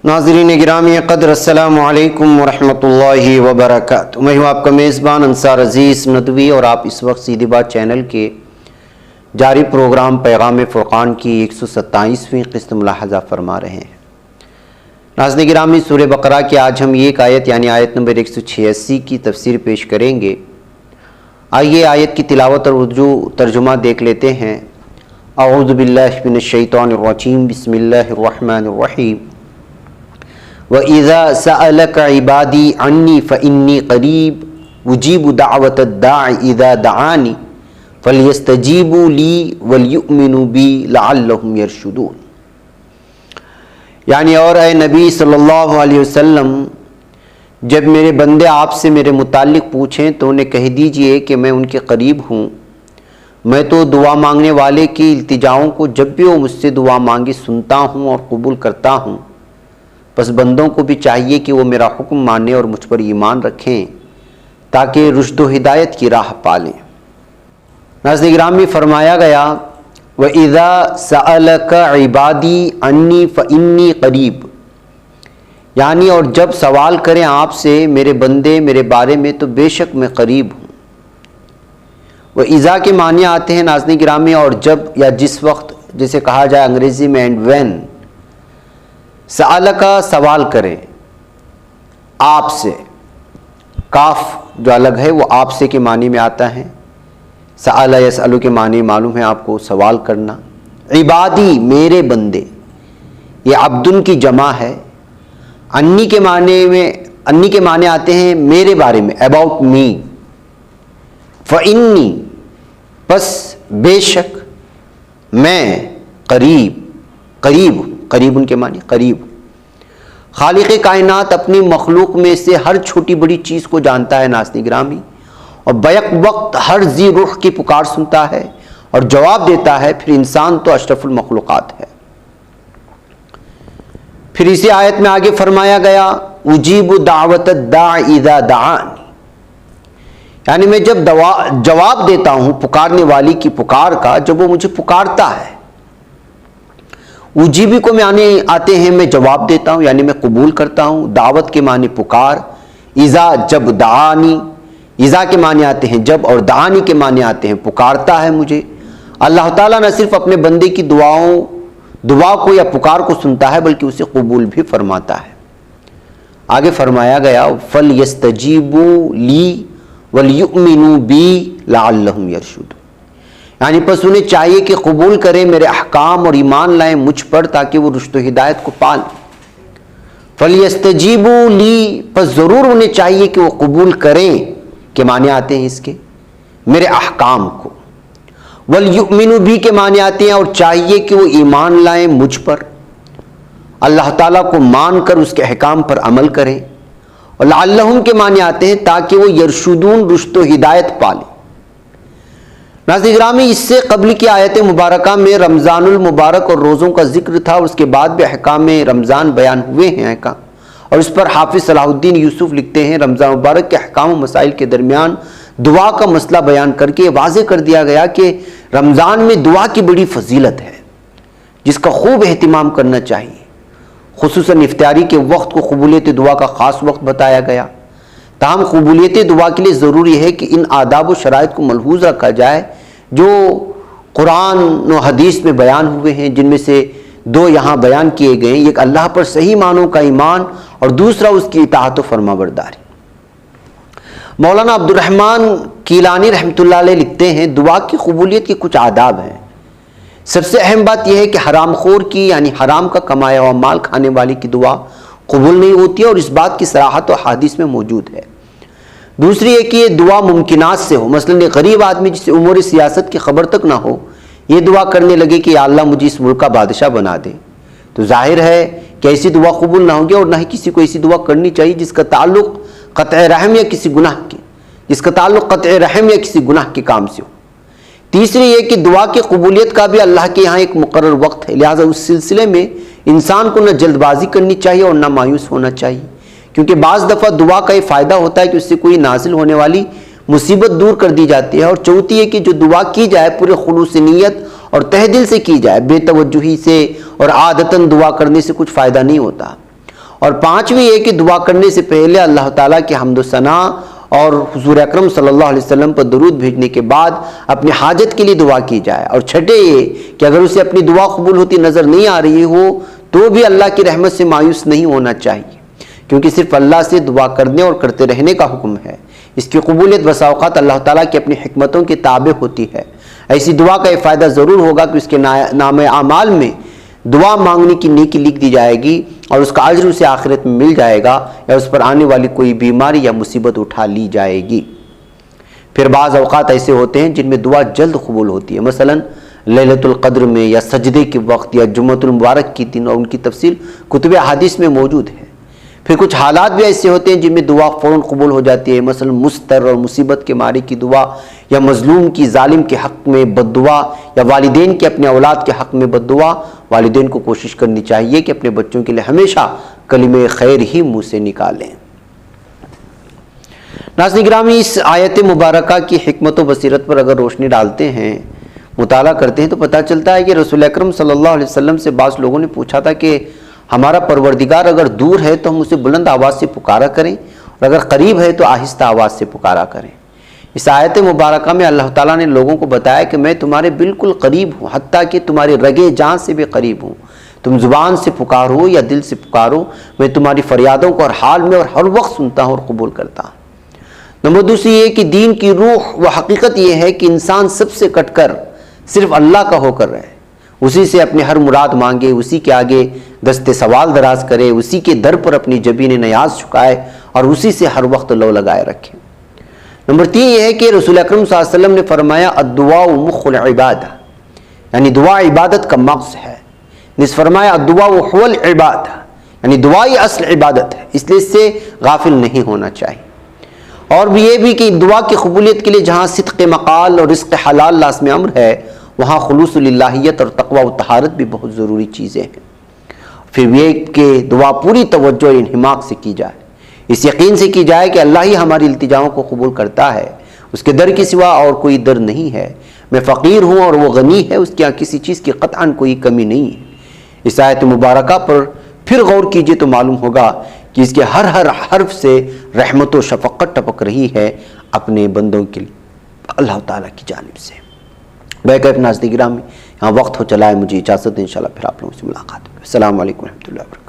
ناظرین گرامی قدر، السلام علیکم ورحمۃ اللہ وبرکاتہ۔ میں ہوں آپ کا میزبان انصار عزیز ندوی، اور آپ اس وقت سیدھی بات چینل کے جاری پروگرام پیغام فرقان کی 127ویں قسط ملاحظہ فرما رہے ہیں۔ ناظرین گرامی، سورہ بقرہ کی آج ہم ایک آیت یعنی آیت نمبر 186 کی تفسیر پیش کریں گے۔ آئیے آیت کی تلاوت اور اردو ترجمہ دیکھ لیتے ہیں۔ اعوذ باللہ من الشیطان الرجیم، بسم اللہ الرحمن الرحیم۔ وَإِذَا سَأَلَكَ عِبَادِي عَنِّي فَإِنِّي قَرِيبٌ أُجِيبُ دَعْوَةَ الدَّاعِ إِذَا دَعَانِ فَلْيَسْتَجِيبُوا لِي وَلْيُؤْمِنُوا بِي لَعَلَّهُمْ يَرْشُدُونَ، یعنی اور اے نبی صلی اللہ علیہ وسلم، جب میرے بندے آپ سے میرے متعلق پوچھیں تو انہیں کہہ دیجئے کہ میں ان کے قریب ہوں۔ میں تو دعا مانگنے والے کی التجاؤں کو جب بھی وہ مجھ سے دعا مانگے سنتا ہوں اور قبول کرتا ہوں۔ بس بندوں کو بھی چاہیے کہ وہ میرا حکم مانیں اور مجھ پر ایمان رکھیں تاکہ رشد و ہدایت کی راہ پالیں۔ ناظرین گرامی، فرمایا گیا وَإِذَا سَأَلَكَ عِبَادِي عَنِّي فَإِنِّي قَرِيبٌ، یعنی اور جب سوال کریں آپ سے میرے بندے میرے بارے میں تو بے شک میں قریب ہوں۔ وَإِذَا کے معنی آتے ہیں ناظرین گرامی اور جب یا جس وقت، جسے کہا جائے انگریزی میں اینڈ وین۔ سأل کا سوال کریں آپ سے، کاف جو الگ ہے وہ آپ سے کے معنی میں آتا ہے۔ سأل یسألو کے معنی معلوم ہے آپ کو، سوال کرنا۔ عبادی میرے بندے، یہ عبدن کی جمع ہے۔ انی کے معنی آتے ہیں میرے بارے میں، اباؤٹ می۔ فإنی پس بے شک، میں قریب ان کے معنی قریب۔ خالق کائنات اپنی مخلوق میں سے ہر چھوٹی بڑی چیز کو جانتا ہے ناظرین گرامی، اور بیک وقت ہر ذی روح کی پکار سنتا ہے اور جواب دیتا ہے، پھر انسان تو اشرف المخلوقات ہے۔ پھر اسی آیت میں آگے فرمایا گیا اجیب دعوت الداع اذا دعانی، یعنی میں جب جواب دیتا ہوں پکارنے والی کی پکار کا جب وہ مجھے پکارتا ہے۔ اجیبی کو معنی آتے ہیں میں جواب دیتا ہوں، یعنی میں قبول کرتا ہوں۔ دعوت کے معنی پکار، اذا جب، دعانی اذا کے معنی آتے ہیں جب، اور دعانی کے معنی آتے ہیں پکارتا ہے مجھے۔ اللہ تعالیٰ نہ صرف اپنے بندے کی دعا کو یا پکار کو سنتا ہے بلکہ اسے قبول بھی فرماتا ہے۔ آگے فرمایا گیا فَلْيَسْتَجِيبُوا لِي وَلْيُؤْمِنُوا بِي لَعَلَّهُمْ يَرْشُدُونَ، یعنی پس انہیں چاہیے کہ قبول کریں میرے احکام اور ایمان لائیں مجھ پر تاکہ وہ رشد و ہدایت کو پالیں۔ فَلْيَسْتَجِيبُوا لِي، پس ضرور انہیں چاہیے کہ وہ قبول کریں کے معنی آتے ہیں اس کے میرے احکام کو۔ وَلْيُؤْمِنُوا بِي کے معنی آتے ہیں اور چاہیے کہ وہ ایمان لائیں مجھ پر، اللہ تعالیٰ کو مان کر اس کے احکام پر عمل کریں۔ اور لعلہم کے معنی آتے ہیں تاکہ وہ یرشدون، رشد و ہدایت پالیں۔ ناظرین گرامی، اس سے قبل کی آیت مبارکہ میں رمضان المبارک اور روزوں کا ذکر تھا، اس کے بعد بھی احکام رمضان بیان ہوئے ہیں اور اس پر حافظ صلاح الدین یوسف لکھتے ہیں رمضان مبارک کے احکام و مسائل کے درمیان دعا کا مسئلہ بیان کر کے واضح کر دیا گیا کہ رمضان میں دعا کی بڑی فضیلت ہے جس کا خوب اہتمام کرنا چاہیے۔ خصوصاً افطاری کے وقت کو قبولیت دعا کا خاص وقت بتایا گیا۔ تاہم قبولیت دعا کے لیے ضروری ہے کہ ان آداب و شرائط کو ملحوظ رکھا جائے جو قرآن و حدیث میں بیان ہوئے ہیں، جن میں سے دو یہاں بیان کیے گئے ہیں، ایک اللہ پر صحیح معنوں کا ایمان اور دوسرا اس کی اطاعت و فرما برداری۔ مولانا عبد الرحمن کیلانی رحمۃ اللہ علیہ لکھتے ہیں دعا کی قبولیت کے کچھ آداب ہیں۔ سب سے اہم بات یہ ہے کہ حرام خور کی یعنی حرام کا کمایا ہوا مال کھانے والی کی دعا قبول نہیں ہوتی ہے، اور اس بات کی صراحت و حدیث میں موجود ہے۔ دوسری ہے کہ یہ دعا ممکنات سے ہو، مثلاً ایک غریب آدمی جسے امور سیاست کی خبر تک نہ ہو یہ دعا کرنے لگے کہ یا اللہ مجھے اس ملک کا بادشاہ بنا دے، تو ظاہر ہے کہ ایسی دعا قبول نہ ہوگی، اور نہ ہی کسی کو ایسی دعا کرنی چاہیے جس کا تعلق قطع رحم یا کسی گناہ کے کام سے ہو۔ تیسری یہ کہ دعا کی قبولیت کا بھی اللہ کے یہاں ایک مقرر وقت ہے، لہٰذا اس سلسلے میں انسان کو نہ جلد بازی کرنی چاہیے اور نہ مایوس ہونا چاہیے، کیونکہ بعض دفعہ دعا کا یہ فائدہ ہوتا ہے کہ اس سے کوئی نازل ہونے والی مصیبت دور کر دی جاتی ہے۔ اور چوتھی ہے کہ جو دعا کی جائے پورے خلوص نیت اور تہ دل سے کی جائے، بے توجہی سے اور عادتاً دعا کرنے سے کچھ فائدہ نہیں ہوتا۔ اور پانچویں یہ کہ دعا کرنے سے پہلے اللہ تعالیٰ کی حمد و ثنا اور حضور اکرم صلی اللہ علیہ وسلم پر درود بھیجنے کے بعد اپنی حاجت کے لیے دعا کی جائے. اور چھٹے یہ کہ اگر اسے اپنی دعا قبول ہوتی نظر نہیں آ رہی ہو تو بھی اللہ کی رحمت سے مایوس نہیں ہونا چاہیے، کیونکہ صرف اللہ سے دعا کرنے اور کرتے رہنے کا حکم ہے. اس کی قبولیت بسا اوقات اللہ تعالیٰ کی اپنی حکمتوں کے تابع ہوتی ہے. ایسی دعا کا یہ فائدہ ضرور ہوگا کہ اس کے نام اعمال میں دعا مانگنے کی نیکی لکھ دی جائے گی اور اس کا اجر اسے آخرت میں مل جائے گا، یا اس پر آنے والی کوئی بیماری یا مصیبت اٹھا لی جائے گی. پھر بعض اوقات ایسے ہوتے ہیں جن میں دعا جلد قبول ہوتی ہے، مثلا لیلۃ القدر میں یا سجدے کے وقت یا جمعۃ المبارک کی دن، اور ان کی تفصیل کتب احادیث میں موجود ہے. پھر کچھ حالات بھی ایسے ہوتے ہیں جن میں دعا فوراً قبول ہو جاتی ہے، مثلا مضطر اور مصیبت کے مارے کی دعا، یا مظلوم کی ظالم کے حق میں بد دعا، یا والدین کے اپنے اولاد کے حق میں بد دعا. والدین کو کوشش کرنی چاہیے کہ اپنے بچوں کے لیے ہمیشہ کلمہ خیر ہی منہ سے نکالیں. ناظرین گرامی، اس آیت مبارکہ کی حکمت و بصیرت پر اگر روشنی ڈالتے ہیں، مطالعہ کرتے ہیں، تو پتہ چلتا ہے کہ رسول اکرم صلی اللہ علیہ وسلم سے بعض لوگوں نے پوچھا تھا کہ ہمارا پروردگار اگر دور ہے تو ہم اسے بلند آواز سے پکارا کریں، اور اگر قریب ہے تو آہستہ آواز سے پکارا کریں. اس آیت مبارکہ میں اللہ تعالیٰ نے لوگوں کو بتایا کہ میں تمہارے بالکل قریب ہوں، حتیٰ کہ تمہارے رگے جان سے بھی قریب ہوں. تم زبان سے پکارو یا دل سے پکارو، میں تمہاری فریادوں کو ہر حال میں اور ہر وقت سنتا ہوں اور قبول کرتا ہوں. نمبر دوسری یہ کہ دین کی روح و حقیقت یہ ہے کہ انسان سب سے کٹ کر صرف اللہ کا ہو کر رہے، اسی سے اپنے ہر مراد مانگے، اسی کے آگے دست سوال دراز کرے، اسی کے در پر اپنی جبین نیاز چھکائے اور اسی سے ہر وقت لو لگائے رکھے. نمبر تین یہ ہے کہ رسول اکرم صلی اللہ علیہ وسلم نے فرمایا الدعاء مخ العبادہ، یعنی دعا عبادت کا مغز ہے. جس فرمایا الدعاء هو العبادہ، یعنی دعا ہی اصل عبادت ہے، اس لیے اس سے غافل نہیں ہونا چاہیے. اور بھی یہ بھی کہ دعا کی قبولیت کے لیے جہاں صدق مقال اور رزق حلال لازم امر ہے، وہاں خلوص للہیت اور تقوی و طہارت بھی بہت ضروری چیزیں ہیں. پھر یہ کہ دعا پوری توجہ اور انہماک سے کی جائے، اس یقین سے کی جائے کہ اللہ ہی ہماری التجاؤں کو قبول کرتا ہے، اس کے در کے سوا اور کوئی در نہیں ہے. میں فقیر ہوں اور وہ غنی ہے، اس کے یہاں کسی چیز کی قطعاً کوئی کمی نہیں ہے. اس آیت مبارکہ پر پھر غور کیجئے تو معلوم ہوگا کہ اس کے ہر حرف سے رحمت و شفقت ٹپک رہی ہے اپنے بندوں کے لیے اللہ تعالیٰ کی جانب سے. بیک ناظرین گرامی، یہاں وقت ہو چلا ہے، مجھے اجازت ہے، انشاءاللہ پھر آپ لوگوں سے ملاقات ہوگی. السلام علیکم ورحمۃ اللہ وبرکاتہ.